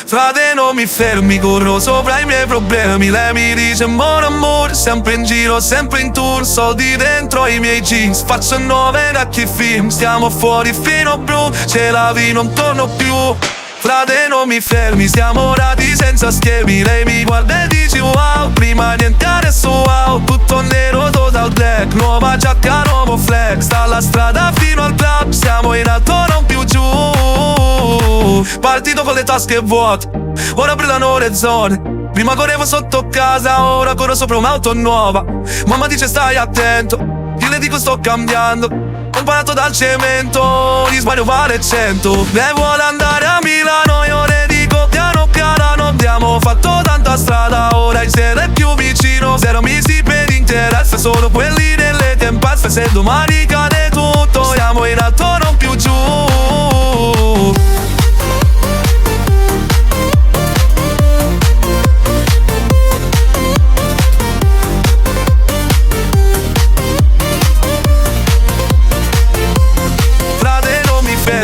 Frate non mi fermi, corro sopra i miei problemi. Lei mi dice mon amore, sempre in giro, sempre in tour. Soldi dentro i miei jeans, faccio 9 vecchi film. Stiamo fuori fino a blu, ce la vi non torno più. Frate non mi fermi, siamo nati senza schemi. Lei mi guarda e dice wow, prima niente adesso wow. Tutto nero, total black, nuova giacca, nuovo flex. Dalla strada fino al club, siamo in alto non più giù. Partito con le tasche vuote, ora brillano le zone. Prima correvo sotto casa, ora corro sopra un'auto nuova. Mamma dice stai attento, io le dico sto cambiando. Ho imparato dal cemento, di sbaglio vale 100. Lei vuole andare a Milano, io le dico piano piano. Abbiamo fatto tanta strada, ora il cielo è più vicino. Zero mesi per interesse, solo quelli delle tempeste. Se domani cade tutto, siamo in alto non più giù.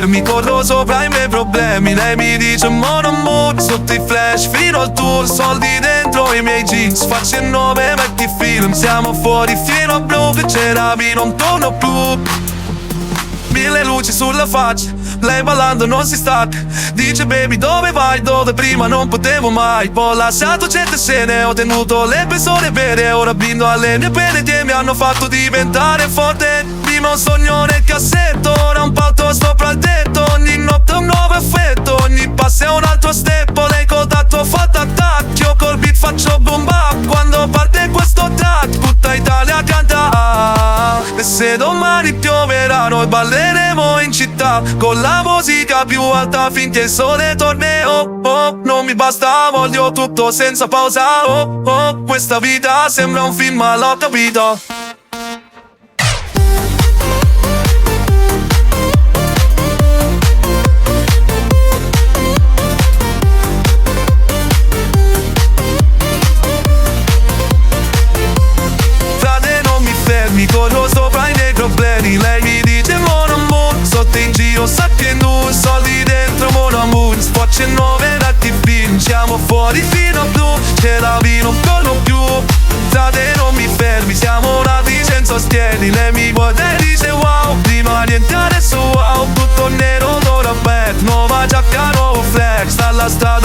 Mi corro sopra i miei problemi. Lei mi dice mon amore, sotto i flash fino al tour. Soldi dentro i miei jeans, faccio 9 vecchi film. Siamo fuori fino a blu, che c'era non torno più. 1000 luci sulla faccia, lei ballando non si stacca. Dice baby dove vai, dove prima non potevo mai. Ho lasciato certe scene, ho tenuto le persone vere. Ora blindo alle mie pene che mi hanno fatto diventare forte. Prima un sogno nel cassetto, ora un palto sopra il tetto. Ogni notte un nuovo effetto, ogni passo è un altro step. Lei col tatto fatto attacco, col beat faccio boom bap. Quando parte questo track, tutta Italia canta. E se domani pioverà noi balleremo in città, con la musica più alta finché il sole torna. Oh oh, non mi basta, voglio tutto senza pausa. Oh oh, questa vita sembra un film ma l'ho capito. Mi corro sopra i miei problemi. Lei mi dice mon amore, sotto in giro sa che nu. Soldi dentro mon amore, faccio 9 vecchi film. Siamo fuori fino a blu, ce la vi non torno più. Frate non mi fermi, siamo nati senza stieni. Lei mi guarda e dice wow, prima niente adesso wow. Tutto nero, ora black, nuova giacca, nuovo flex. Dalla strada